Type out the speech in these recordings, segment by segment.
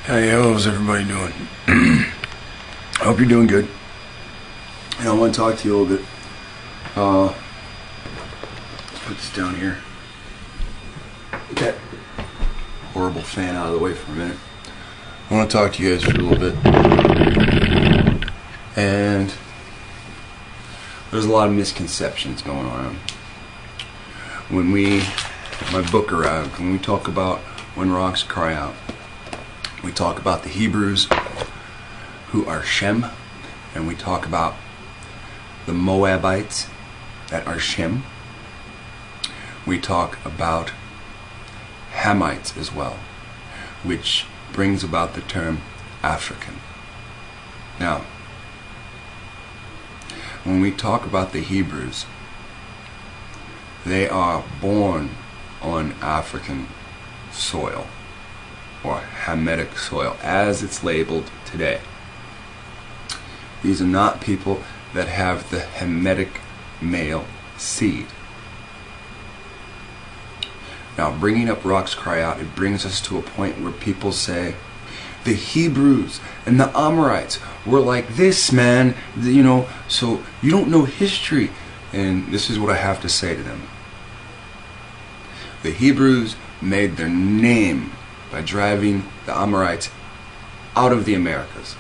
Hey, how's everybody doing? I hope you're doing good. And I want to talk to you a little bit. Let's put this down here. Get that horrible fan out of the way for a minute. I want to talk to you guys for a little bit. And there's a lot of misconceptions going on. When my book arrived, when we talk about When Rocks Cry Out, we talk about the Hebrews who are Shem, and we talk about the Moabites that are Shem. We talk about Hamites as well, which brings about the term African. Now, when we talk about the Hebrews, they are born on African soil, or Hamitic soil, as it's labeled today. These are not people that have the Hamitic male seed. Now, bringing up Rocks Cry Out, it brings us to a point where people say, the Hebrews and the Amorites were like this, man, so you don't know history. And this is what I have to say to them. The Hebrews made their name by driving the Amorites out of the Americas.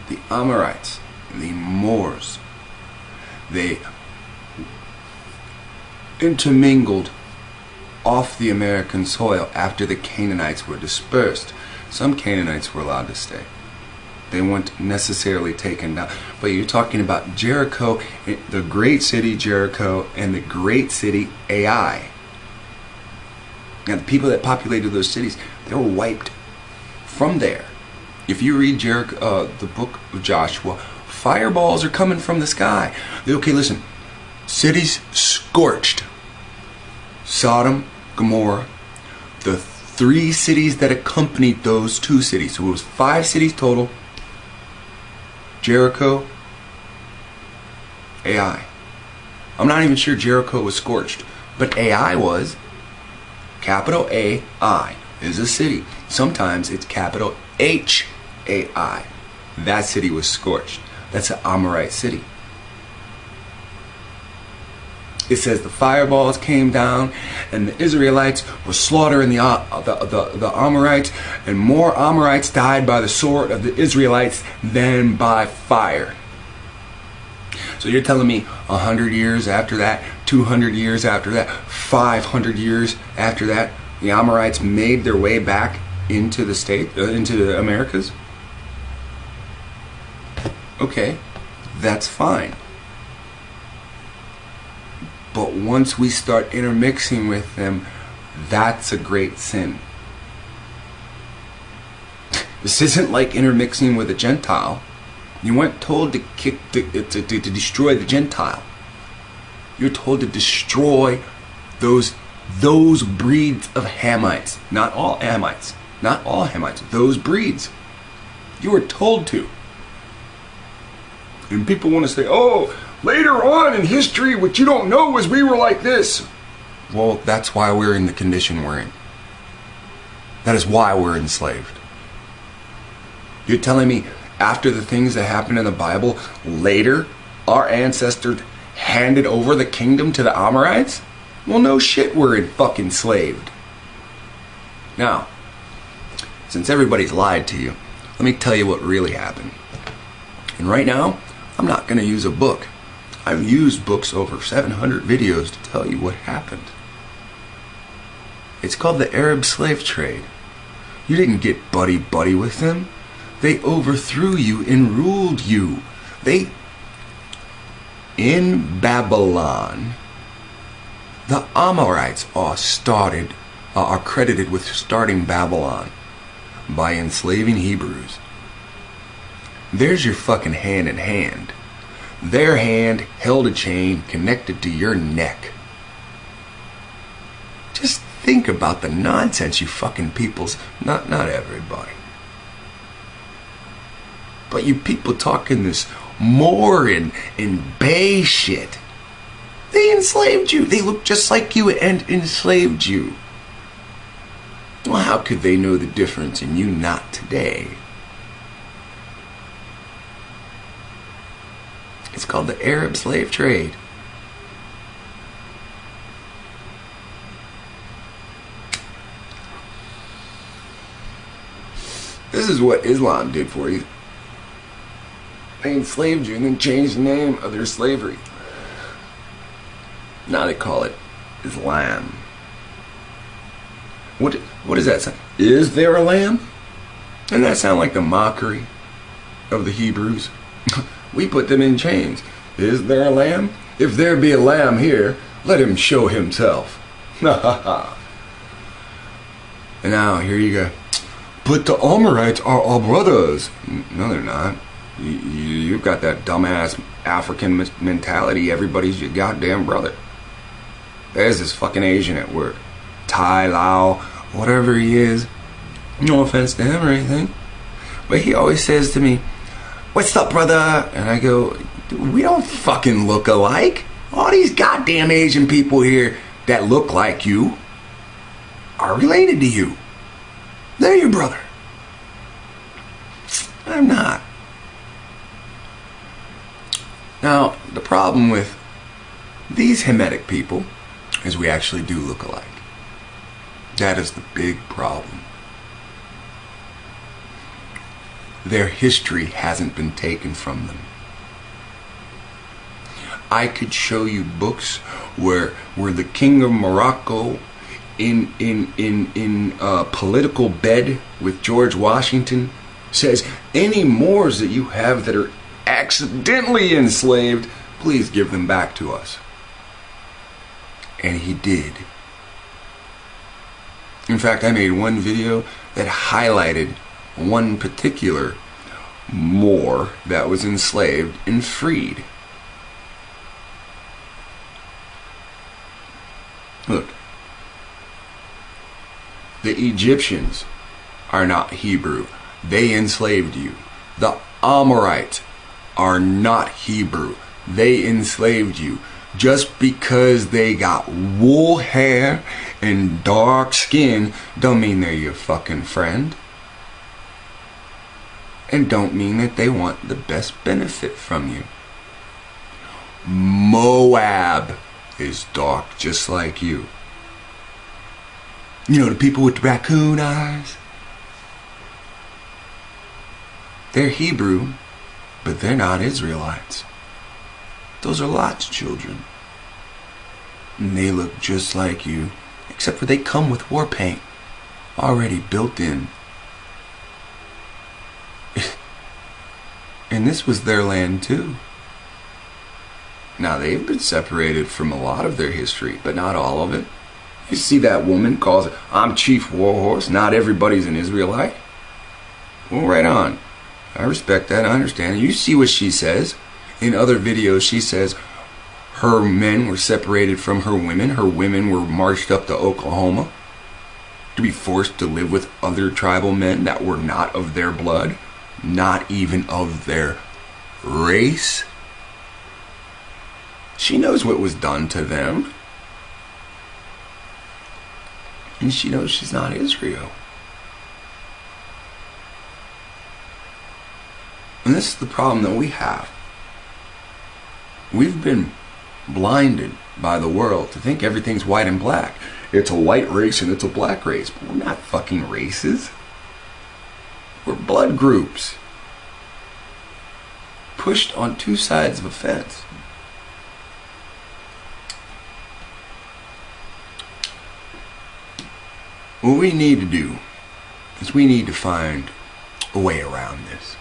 The Amorites, the Moors, they intermingled off the American soil after the Canaanites were dispersed. Some Canaanites were allowed to stay. They weren't necessarily taken down. But you're talking about Jericho, the great city Jericho, and the great city Ai. Now, the people that populated those cities, they were wiped from there. If you read Jericho, the book of Joshua, fireballs are coming from the sky. Okay, listen. Cities scorched. Sodom, Gomorrah, the 3 cities that accompanied those 2 cities. So it was 5 cities total. Jericho, Ai. I'm not even sure Jericho was scorched, but Ai was. Capital A-I is a city. Sometimes it's capital H-A-I. That city was scorched. That's an Amorite city. It says the fireballs came down and the Israelites were slaughtering the Amorites, and more Amorites died by the sword of the Israelites than by fire. So you're telling me 100 years after that, 200 years after that, 500 years after that, the Amorites made their way back into the Americas? Okay, that's fine. But once we start intermixing with them, that's a great sin. This isn't like intermixing with a Gentile. You weren't told to to destroy the Gentile. You're told to destroy those breeds of Hamites. Not all Hamites. Not all Hamites. Those breeds. You were told to. And people want to say, oh, later on in history, what you don't know is we were like this. Well, that's why we're in the condition we're in. That is why we're enslaved. You're telling me after the things that happened in the Bible, later, our ancestors handed over the kingdom to the Amorites? Well, no shit, we're fucking enslaved. Now, since everybody's lied to you, let me tell you what really happened. And right now, I'm not going to use a book. I've used books over 700 videos to tell you what happened. It's called the Arab slave trade. You didn't get buddy-buddy with them. They overthrew you and ruled you. In Babylon, the Amorites are credited with starting Babylon by enslaving Hebrews. There's your fucking hand in hand. Their hand held a chain connected to your neck. Just think about the nonsense you fucking peoples. Not everybody. But you people talking this Moor and Bay shit. They enslaved you. They looked just like you and enslaved you. Well, how could they know the difference and you not today? It's called the Arab slave trade. This is what Islam did for you. They enslaved you and then changed the name of their slavery. Now they call it Islam. What does that sound? Is there a lamb? Doesn't that sound like the mockery of the Hebrews? We put them in chains. Is there a lamb? If there be a lamb here, let him show himself. And now here you go. But the Amorites are our brothers. No, they're not. You've got that dumbass African mentality. Everybody's your goddamn brother. There's this fucking Asian at work. Thai, Lao, whatever he is. No offense to him or anything. But he always says to me, "What's up, brother?" And I go, "We don't fucking look alike. All these goddamn Asian people here that look like you are related to you. They're your brother. I'm not." Now, the problem with these Hamitic people is we actually do look alike. That is the big problem. Their history hasn't been taken from them. I could show you books where the king of Morocco in political bed with George Washington says, "Any Moors that you have that are accidentally enslaved, please give them back to us." And he did. In fact, I made one video that highlighted one particular Moor that was enslaved and freed. Look, the Egyptians are not Hebrew. They enslaved you. The Amorites are not Hebrew. They enslaved you. Just because they got wool hair and dark skin don't mean they're your fucking friend. And don't mean that they want the best benefit from you. Moab is dark just like you. You know, the people with the raccoon eyes? They're Hebrew, but they're not Israelites. Those are Lot's children. And they look just like you, except for they come with war paint already built in. And this was their land too. Now they've been separated from a lot of their history, but not all of it. You see that woman calls it, "I'm chief warhorse, not everybody's an Israelite." Well, right on. I respect that, I understand. You see what she says. In other videos, she says her men were separated from her women. Her women were marched up to Oklahoma to be forced to live with other tribal men that were not of their blood, not even of their race. She knows what was done to them. And she knows she's not Israel. And this is the problem that we have. We've been blinded by the world to think everything's white and black. It's a white race and it's a black race. But we're not fucking races. We're blood groups. Pushed on two sides of a fence. What we need to do is we need to find a way around this.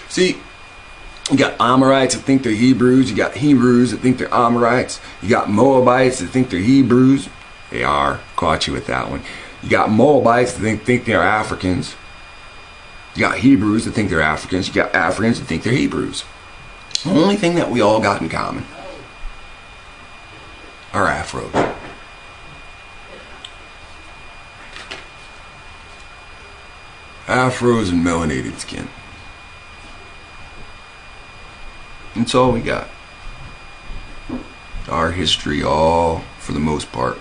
See, you got Amorites that think they're Hebrews. You got Hebrews that think they're Amorites. You got Moabites that think they're Hebrews. They are. Caught you with that one. You got Moabites that think they're Africans. You got Hebrews that think they're Africans. You got Africans that think they're Hebrews. The only thing that we all got in common are afros. Afros and melanated skin. That's all we got. Our history, all for the most part,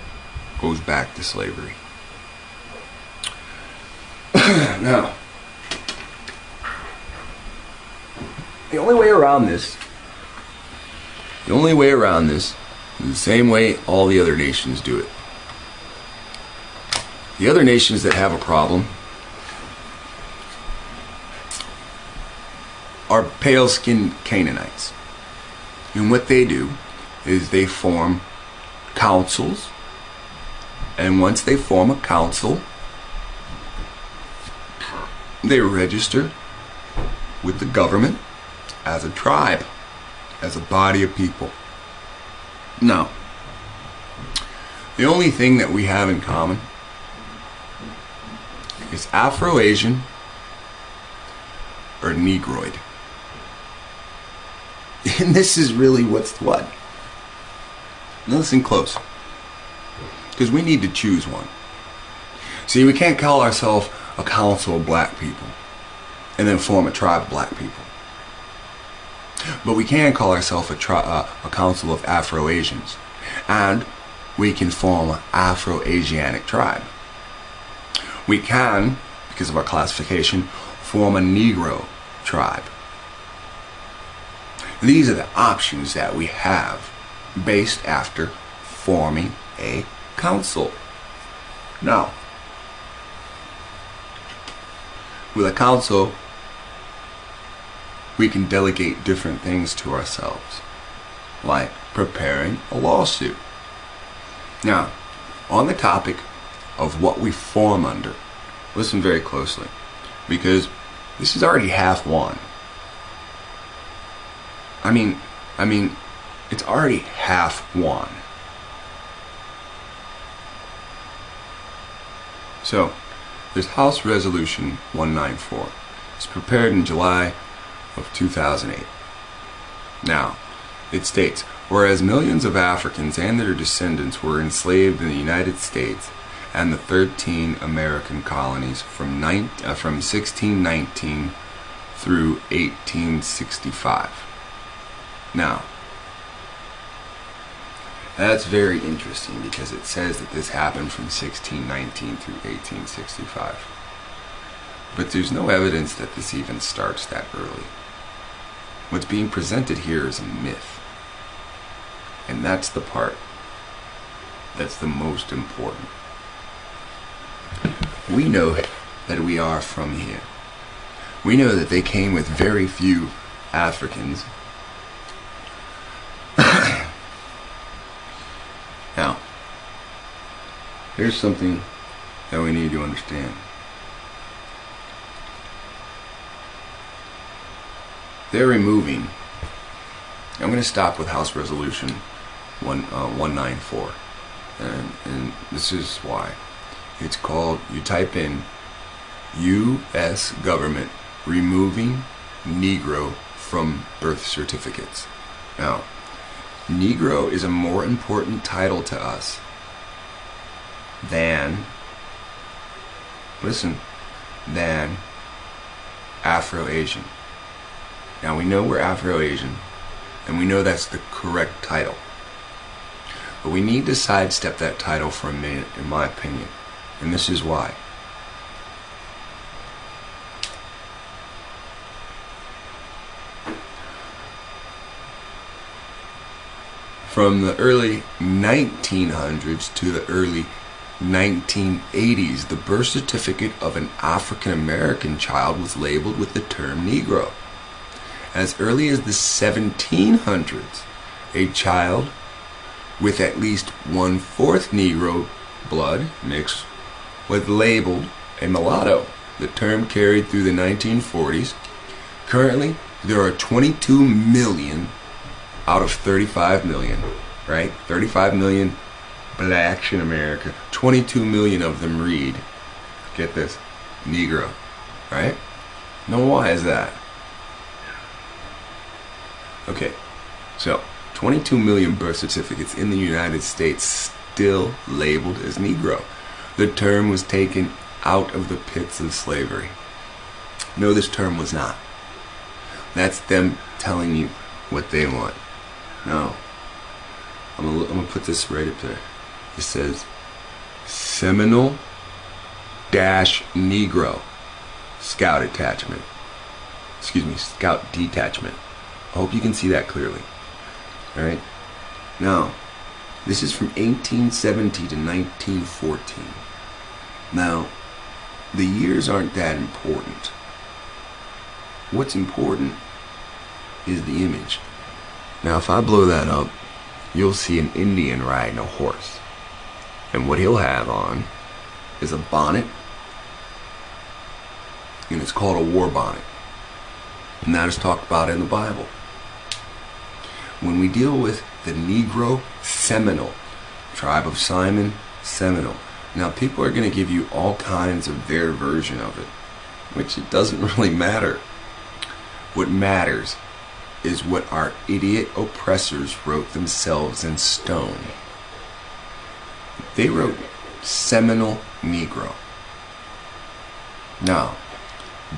goes back to slavery. Now, the only way around this is the same way all the other nations do it. The other nations that have a problem are pale-skinned Canaanites. And what they do is they form councils, and once they form a council, they register with the government as a tribe, as a body of people. Now, the only thing that we have in common is Afro-Asian or Negroid. And this is really what's what. Now listen close, because we need to choose one. See, we can't call ourselves a council of black people and then form a tribe of black people. But we can call ourselves a council of Afro-Asians, and we can form an Afro-Asianic tribe. We can, because of our classification, form a Negro tribe. These are the options that we have based after forming a council. Now, with a council, we can delegate different things to ourselves, like preparing a lawsuit. Now, on the topic of what we form under, listen very closely, because this is already half won. I mean, it's already half won. So, there's House Resolution 194. It's prepared in July of 2008. Now, it states, whereas millions of Africans and their descendants were enslaved in the United States and the 13 American colonies from 1619 through 1865. Now, that's very interesting because it says that this happened from 1619 through 1865. But there's no evidence that this even starts that early. What's being presented here is a myth. And that's the part that's the most important. We know that we are from here. We know that they came with very few Africans. Now, here's something that we need to understand. They're removing, I'm going to stop with House Resolution 194, and this is why. It's called, you type in U.S. government removing Negro from birth certificates. Now, Negro is a more important title to us than, listen, than Afro-Asian. Now we know we're Afro-Asian, and we know that's the correct title. But we need to sidestep that title for a minute, in my opinion. And this is why. From the early 1900s to the early 1980s, the birth certificate of an African American child was labeled with the term Negro. As early as the 1700s, a child with at least 1/4 Negro blood mixed was labeled a mulatto. The term carried through the 1940s. Currently, there are 22 million out of 35 million, right? 35 million blacks in America. 22 million of them read, get this, Negro, right? Now why is that? Okay, so 22 million birth certificates in the United States still labeled as Negro. The term was taken out of the pits of slavery. No, this term was not. That's them telling you what they want. No. I'm gonna put this right up there. It says, Seminole dash Negro Scout Attachment. Excuse me, Scout Detachment. I hope you can see that clearly. Alright? Now, this is from 1870 to 1914. Now, the years aren't that important. What's important is the image. Now, if I blow that up, you'll see an Indian riding a horse. And what he'll have on is a bonnet, and it's called a war bonnet. And that is talked about in the Bible. When we deal with the Negro Seminole, tribe of Simon, Seminole. Now, people are going to give you all kinds of their version of it, which it doesn't really matter. What matters is what our idiot oppressors wrote themselves in stone. They wrote Seminole Negro. Now,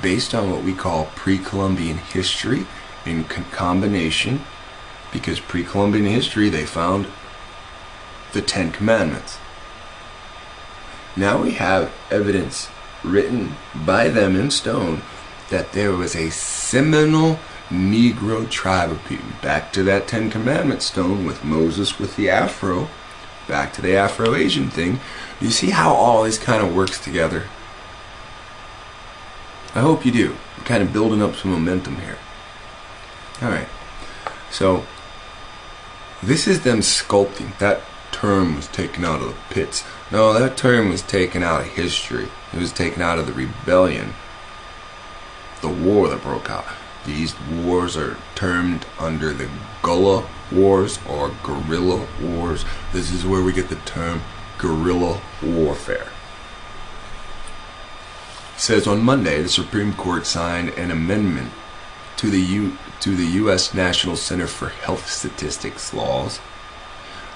based on what we call pre-Columbian history in combination, because pre-Columbian history, they found the Ten Commandments. Now we have evidence written by them in stone that there was a Seminole Negro tribe of people. Back to that Ten Commandments stone with Moses with the afro. Back to the Afro-Asian thing. You see how all this kind of works together? I hope you do. I'm kind of building up some momentum here. Alright. So, this is them sculpting. That term was taken out of the pits. No, that term was taken out of history. It was taken out of the rebellion. The war that broke out. These wars are termed under the Gullah Wars or Guerrilla Wars. This is where we get the term guerrilla warfare. It says on Monday, the Supreme Court signed an amendment to the U.S. National Center for Health Statistics laws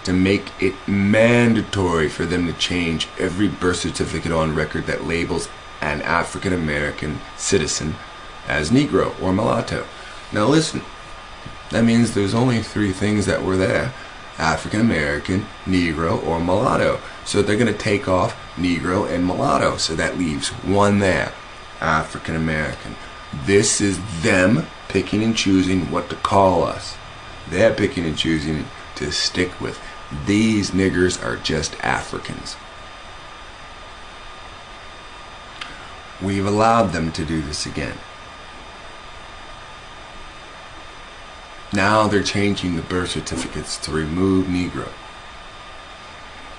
to make it mandatory for them to change every birth certificate on record that labels an African American citizen as Negro or mulatto. Now listen, that means there's only three things that were there: African American, Negro, or mulatto. So they're going to take off Negro and mulatto. So that leaves one there, African American. This is them picking and choosing what to call us. They're picking and choosing to stick with. These niggers are just Africans. We've allowed them to do this again. Now they're changing the birth certificates to remove Negro.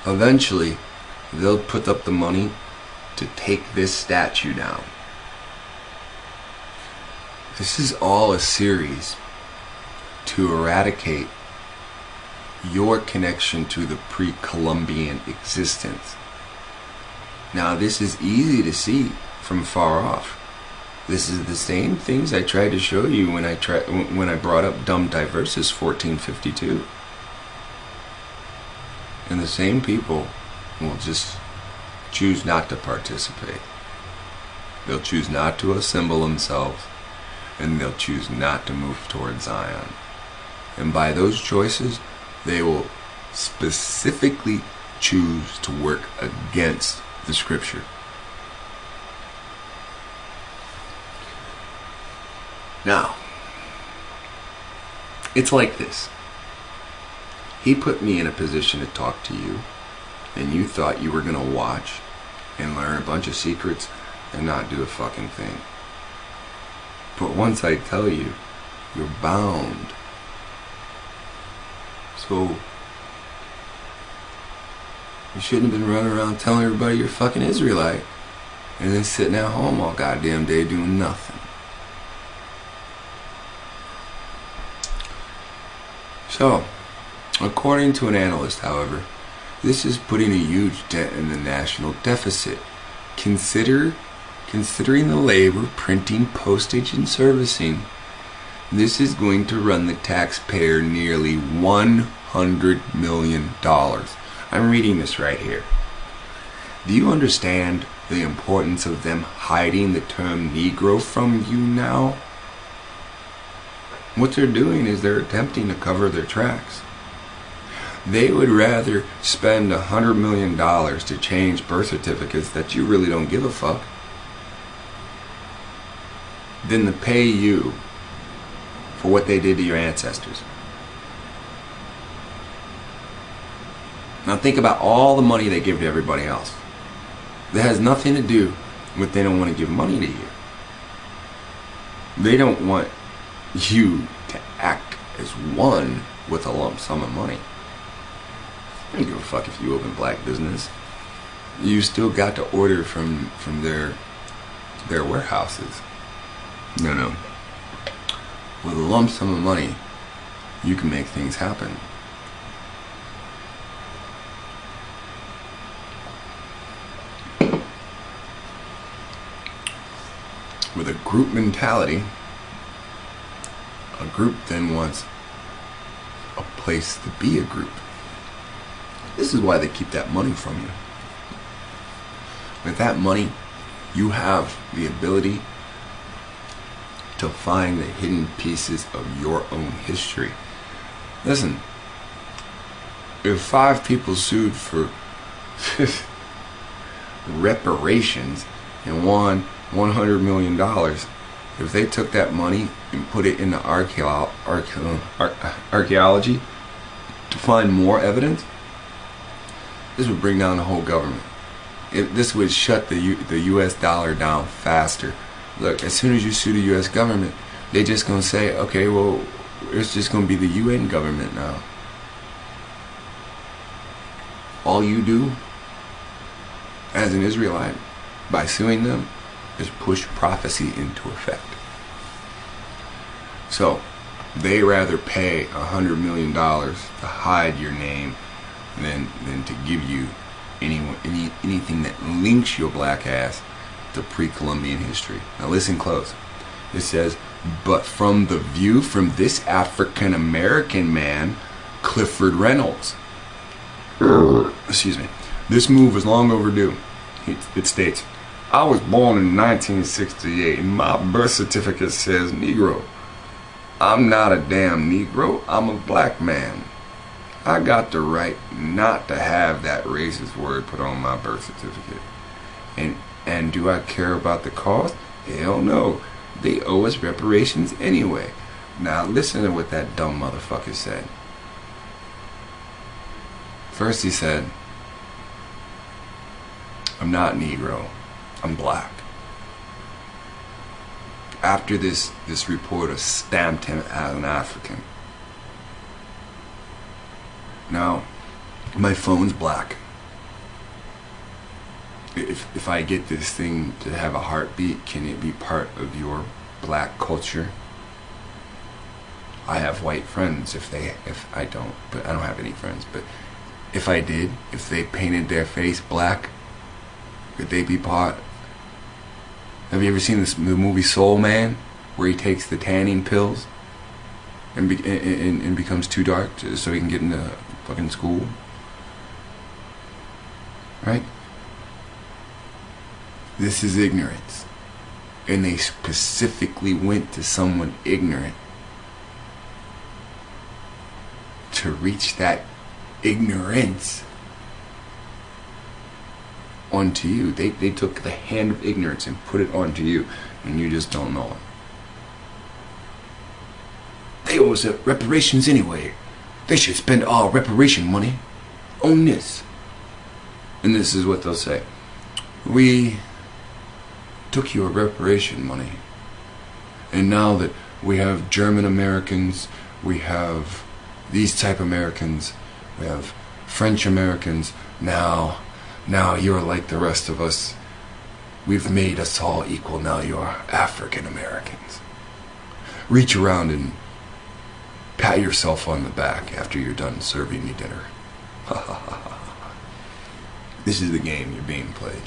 Eventually, they'll put up the money to take this statue down. This is all a series to eradicate your connection to the pre-Columbian existence. Now, this is easy to see from far off. This is the same things I tried to show you when I brought up Dum Diversus 1452. And the same people will just choose not to participate. They'll choose not to assemble themselves, and they'll choose not to move toward Zion. And by those choices, they will specifically choose to work against the scripture. Now, it's like this. He put me in a position to talk to you, and you thought you were going to watch and learn a bunch of secrets and not do a fucking thing. But once I tell you, you're bound. So, you shouldn't have been running around telling everybody you're a fucking Israelite and then sitting at home all goddamn day doing nothing. So, according to an analyst, however, this is putting a huge dent in the national deficit. Considering the labor, printing, postage, and servicing, this is going to run the taxpayer nearly $100 million. I'm reading this right here. Do you understand the importance of them hiding the term Negro from you now? What they're doing is they're attempting to cover their tracks. They would rather spend $100 million to change birth certificates that you really don't give a fuck than to pay you for what they did to your ancestors. Now think about all the money they give to everybody else. That has nothing to do with they don't want to give money to you. They don't want you to act as one with a lump sum of money. I don't give a fuck if you open black business. You still got to order from their warehouses. No. With a lump sum of money, you can make things happen. With a group mentality, a group then wants a place to be a group. This is why they keep that money from you. With that money, you have the ability to find the hidden pieces of your own history. Listen, if 5 people sued for reparations and won $100 million, if they took that money and put it into archaeology to find more evidence, this would bring down the whole government. This would shut the U.S. dollar down faster. Look, as soon as you sue the U.S. government, they're just going to say, okay, well, it's just going to be the UN government now. All you do as an Israelite by suing them is push prophecy into effect. So they rather pay $100 million to hide your name than to give you anything that links your black ass to pre-Columbian history. Now listen close. It says, but from the view from this African American man, Clifford Reynolds. Excuse me. This move is long overdue. It states, I was born in 1968 and my birth certificate says Negro. I'm not a damn Negro, I'm a black man. I got the right not to have that racist word put on my birth certificate. And do I care about the cost? Hell no. They owe us reparations anyway. Now listen to what that dumb motherfucker said. First he said, I'm not Negro, I'm black. After this reporter stamped him as an African. Now, my phone's black. If I get this thing to have a heartbeat, can it be part of your black culture? I have white friends if I don't, but I don't have any friends. But if I did, if they painted their face black, could they be part? Have you ever seen the movie Soul Man, where he takes the tanning pills and becomes too dark so he can get into fucking school? Right? This is ignorance. And they specifically went to someone ignorant to reach that ignorance onto you. They took the hand of ignorance and put it onto you, and you just don't know it. They owe us reparations anyway. They should spend all reparation money on this. And this is what they'll say. We took your reparation money, and now that we have German Americans, we have these type Americans, we have French Americans, now you're like the rest of us. We've made us all equal. Now you're African Americans. Reach around and pat yourself on the back after you're done serving me dinner. This is the game you're being played.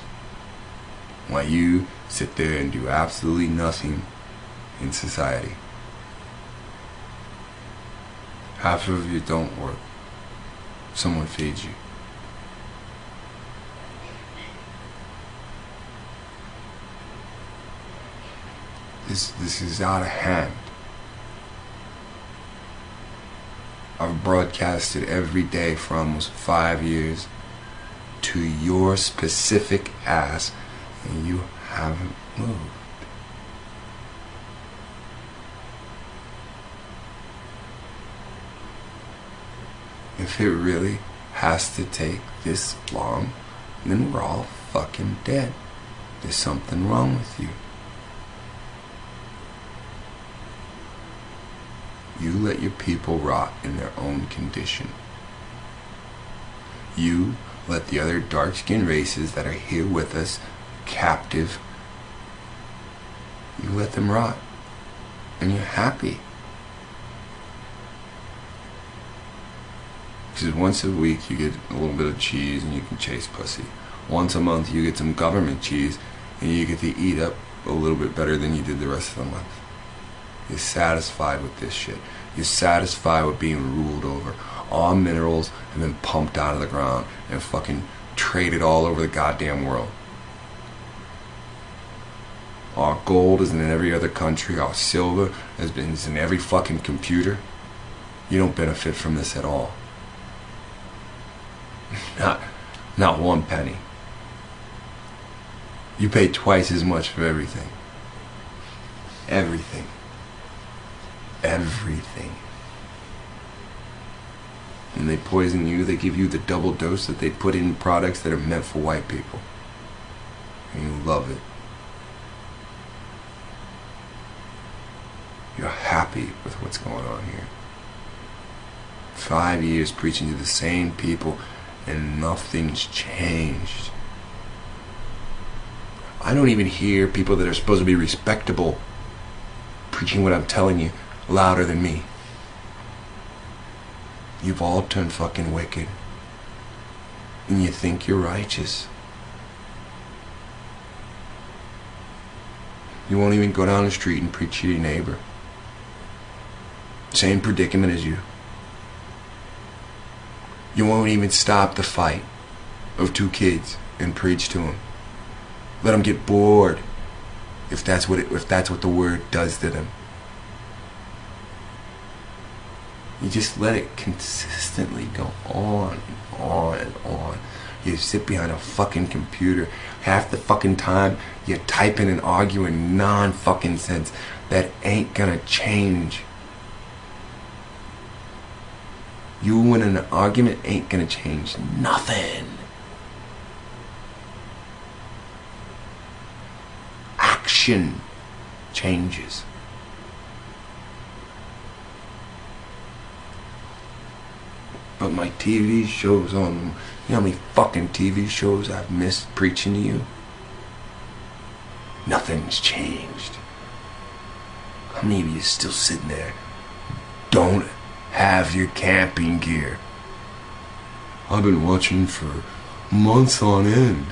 While you sit there and do absolutely nothing in society. Half of you don't work. Someone feeds you. This is out of hand. I've broadcasted every day for almost 5 years to your specific ass, and you haven't moved. If it really has to take this long, then we're all fucking dead. There's something wrong with you. You let your people rot in their own condition. You let the other dark-skinned races that are here with us, captive, you let them rot. And you're happy. Because once a week you get a little bit of cheese and you can chase pussy. Once a month you get some government cheese and you get to eat up a little bit better than you did the rest of the month. You're satisfied with this shit. You're satisfied with being ruled over. All minerals have been pumped out of the ground and fucking traded all over the goddamn world. Our gold is in every other country. Our silver is in every fucking computer. You don't benefit from this at all. Not one penny. You pay twice as much for everything. Everything. Everything. And they poison you, they give you the double dose that they put in products that are meant for white people. And you love it. You're happy with what's going on here. 5 years preaching to the same people and nothing's changed. I don't even hear people that are supposed to be respectable preaching what I'm telling you louder than me. You've all turned fucking wicked. And you think you're righteous. You won't even go down the street and preach to your neighbor. Same predicament as you. You won't even stop the fight of two kids and preach to them. Let them get bored if that's what the word does to them. You just let it consistently go on and on and on. You sit behind a fucking computer. Half the fucking time you're typing and arguing non-fucking sense that ain't gonna change. You winning an argument ain't gonna change nothing. Action changes. But my TV shows on, you know how many fucking TV shows I've missed preaching to you? Nothing's changed. How many of you still sitting there? Don't have your camping gear. I've been watching for months on end.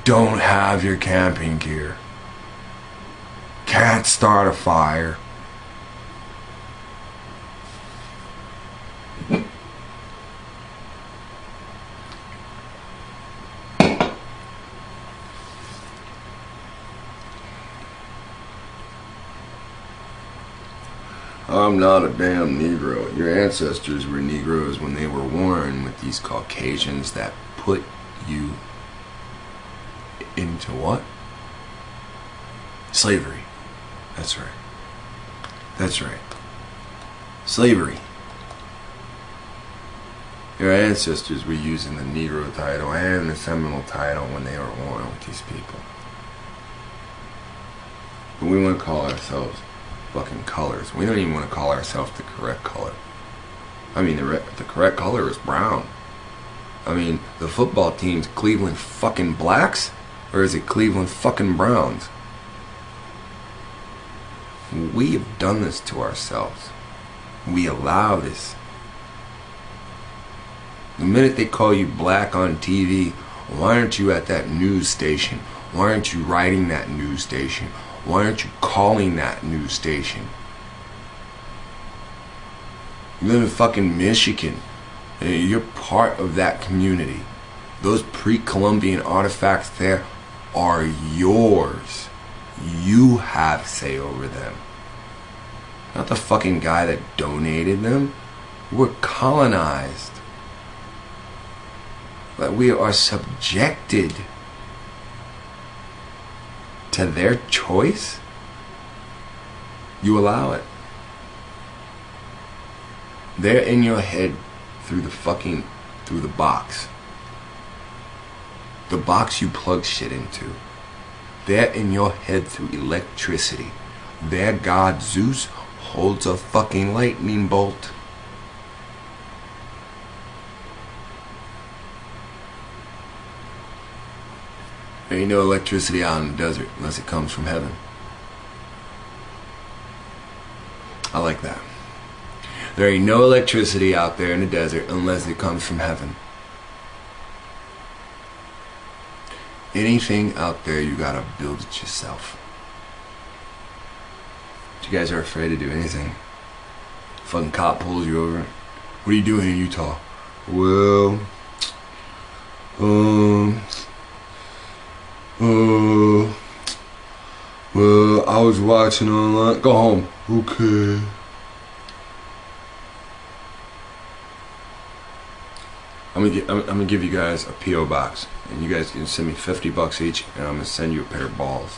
Don't have your camping gear. Can't start a fire. I'm not a damn Negro. Your ancestors were Negroes when they were warring with these Caucasians that put you into what? Slavery. That's right. That's right. Slavery. Your ancestors were using the Negro title and the Seminole title when they were warring with these people. But we want to call ourselves fucking colors. We don't even want to call ourselves the correct color. I mean, the correct color is brown. I mean, the football team's Cleveland fucking Blacks, or is it Cleveland fucking Browns? We have done this to ourselves. We allow this. The minute they call you black on TV, why aren't you at that news station? Why aren't you writing that news station? Why aren't you calling that news station? You live in fucking Michigan. You're part of that community. Those pre-Columbian artifacts there are yours. You have say over them. Not the fucking guy that donated them. We're colonized. That we are subjected to their choice. You allow it. They're in your head through the box. The box you plug shit into. They're in your head through electricity. Their god Zeus holds a fucking lightning bolt. There ain't no electricity out in the desert unless it comes from heaven. I like that. There ain't no electricity out there in the desert unless it comes from heaven. Anything out there, you gotta build it yourself. But you guys are afraid to do anything. Fucking cop pulls you over. What are you doing in Utah? Well, I was watching online. Go home. Okay. I'm gonna give you guys a P.O. box, and you guys can send me $50 each, and I'm gonna send you a pair of balls.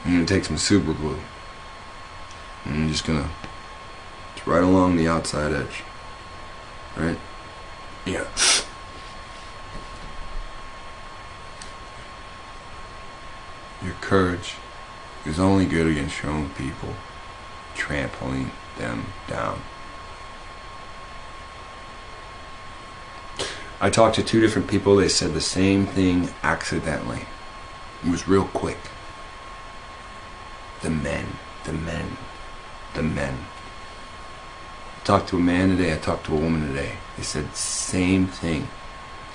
I'm gonna take some super glue, and I'm just gonna, it's right along the outside edge, right? Yeah. Your courage is only good against your own people, trampling them down. I talked to 2 different people. They said the same thing accidentally. It was real quick. The men. I talked to a man today. I talked to a woman today. They said the same thing.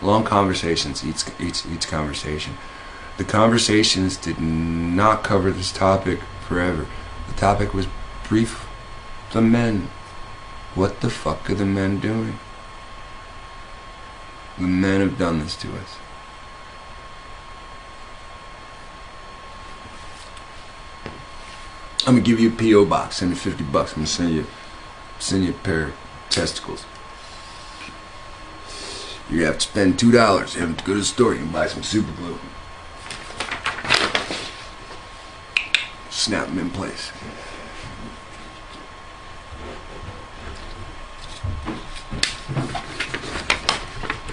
Long conversations, each conversation. The conversations did not cover this topic forever. The topic was brief. The men. What the fuck are the men doing? The men have done this to us. I'm gonna give you a P.O. box. Send me $50. I'm gonna send you a pair of testicles. You have to spend $2. You have to go to the store. You can buy some super glue. Snap them in place.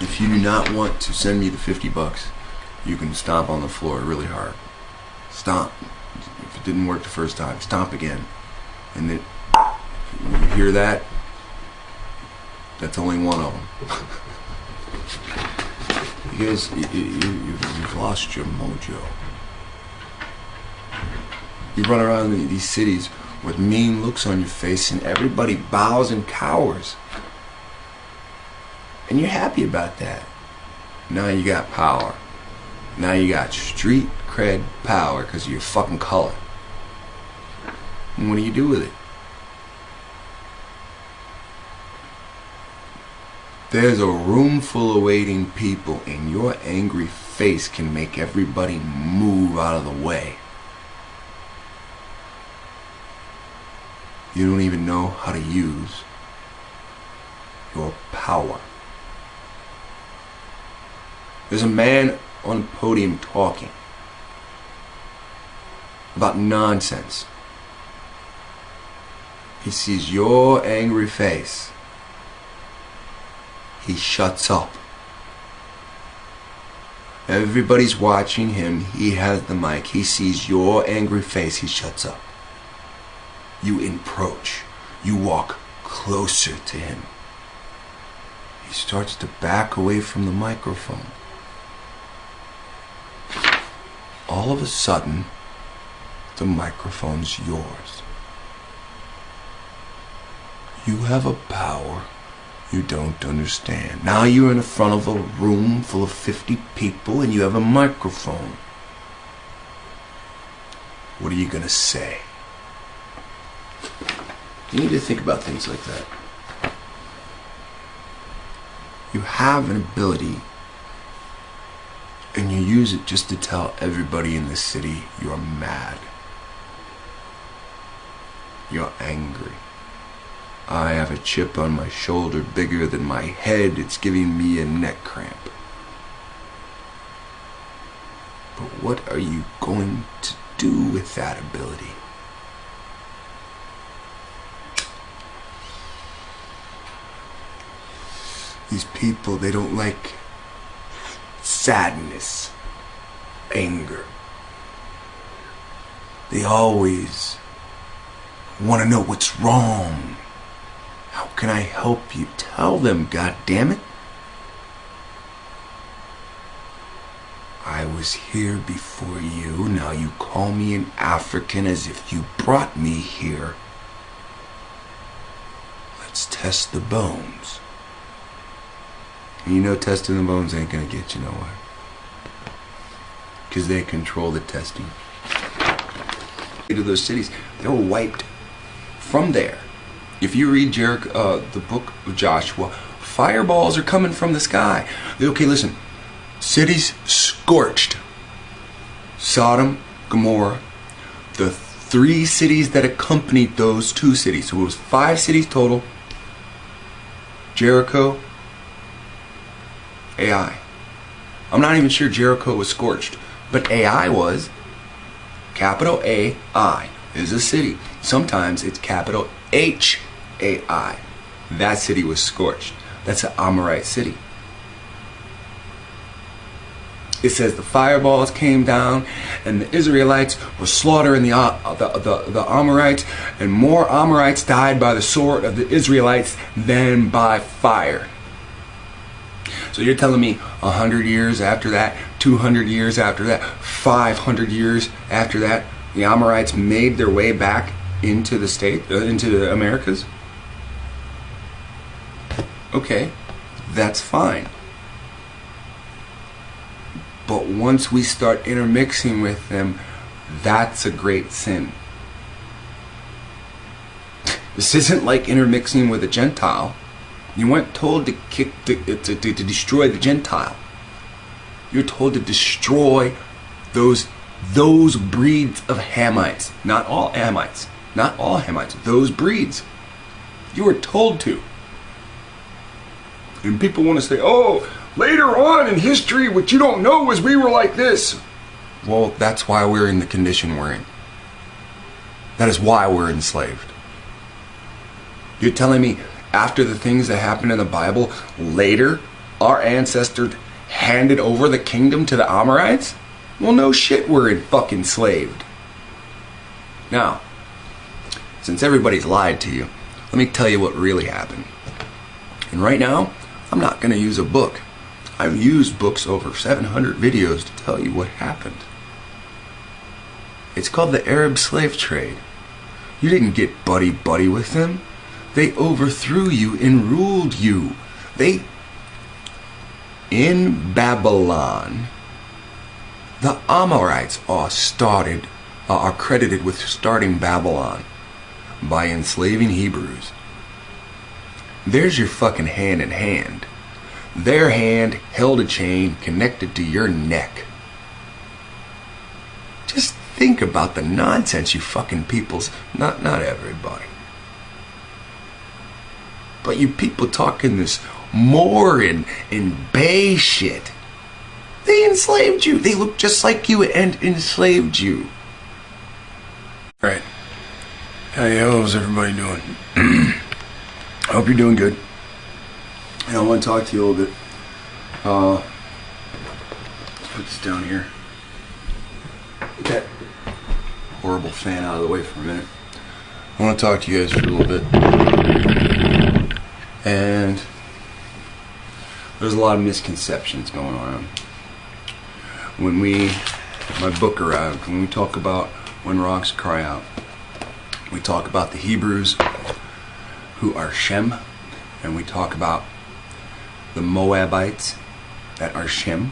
If you do not want to send me the $50, you can stomp on the floor really hard. Stomp. If it didn't work the first time, stomp again. And then, when you hear that, that's only one of them. You guys, you've lost your mojo. You run around in these cities with mean looks on your face and everybody bows and cowers. And you're happy about that. Now you got power. Now you got street cred power because of your fucking color. And what do you do with it? There's a room full of waiting people, and your angry face can make everybody move out of the way. You don't even know how to use your power. There's a man on the podium talking about nonsense. He sees your angry face. He shuts up. Everybody's watching him. He has the mic. He sees your angry face. He shuts up. You approach. You walk closer to him. He starts to back away from the microphone. All of a sudden, the microphone's yours. You have a power you don't understand. Now you're in the front of a room full of 50 people and you have a microphone. What are you gonna say? You need to think about things like that. You have an ability and you use it just to tell everybody in the city you're mad. You're angry. I have a chip on my shoulder bigger than my head. It's giving me a neck cramp. But what are you going to do with that ability? These people, they don't like sadness, anger. They always want to know what's wrong. How can I help you? Tell them, goddammit. I was here before you. Now you call me an African as if you brought me here. Let's test the bones. And you know testing the bones ain't gonna get you nowhere. Because they control the testing. To those cities, they were wiped from there. If you read the book of Joshua, fireballs are coming from the sky. Okay, listen. Cities scorched. Sodom, Gomorrah, the 3 cities that accompanied those 2 cities. So it was 5 cities total. Jericho, Ai. I'm not even sure Jericho was scorched, but Ai was. Capital A-I is a city. Sometimes it's capital H-A-I. That city was scorched. That's an Amorite city. It says the fireballs came down and the Israelites were slaughtering the Amorites, and more Amorites died by the sword of the Israelites than by fire. So you're telling me 100 years after that, 200 years after that, 500 years after that, the Amorites made their way back into the Americas? Okay, that's fine. But once we start intermixing with them, that's a great sin. This isn't like intermixing with a Gentile. You weren't told to destroy the Gentile. You're told to destroy those breeds of Hamites. Not all Hamites. Not all Hamites. Those breeds. You were told to. And people want to say, oh, later on in history, what you don't know is we were like this. Well, that's why we're in the condition we're in. That is why we're enslaved. You're telling me after the things that happened in the Bible, later, our ancestors handed over the kingdom to the Amorites? Well, no shit, we're in fucking enslaved. Now, since everybody's lied to you, let me tell you what really happened. And right now, I'm not going to use a book. I've used books over 700 videos to tell you what happened. It's called the Arab slave trade. You didn't get buddy-buddy with them. They overthrew you and ruled you. In Babylon, the Amorites are credited with starting Babylon by enslaving Hebrews. There's your fucking hand in hand. Their hand held a chain connected to your neck. Just think about the nonsense you fucking peoples. Not everybody. But you people talking this Moor and Bay shit. They enslaved you. They look just like you and enslaved you. Alright. Hey, how's everybody doing? I hope you're doing good. And I want to talk to you a little bit. Let's put this down here. Get that horrible fan out of the way for a minute. I want to talk to you guys for a little bit. And there's a lot of misconceptions going on. When my book arrived, when we talk about When Rocks Cry Out, we talk about the Hebrews who are Shem, and we talk about the Moabites that are Shem.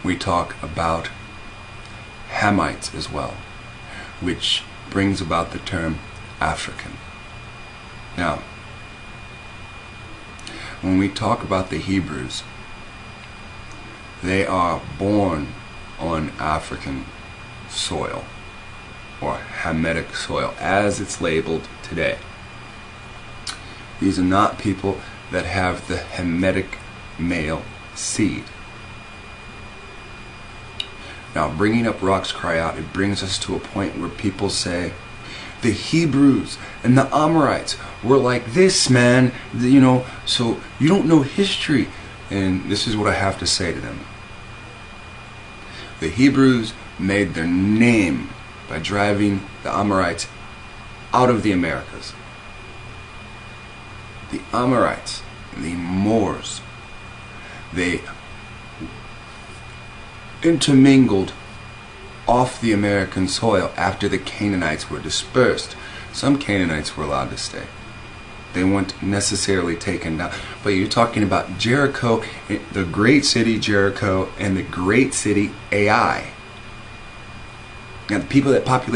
We talk about Hamites as well, which brings about the term African. Now, when we talk about the Hebrews, they are born on African soil or Hamitic soil as it's labeled today. These are not people that have the Hamitic male seed. Now, bringing up rocks cry out, it brings us to a point where people say, the Hebrews and the Amorites were like this, man, so you don't know history. And this is what I have to say to them. The Hebrews made their name by driving the Amorites out of the Americas. The Amorites, the Moors, they intermingled off the American soil after the Canaanites were dispersed. Some Canaanites were allowed to stay. They weren't necessarily taken down. But you're talking about Jericho, the great city Jericho, and the great city Ai. Now the people that populate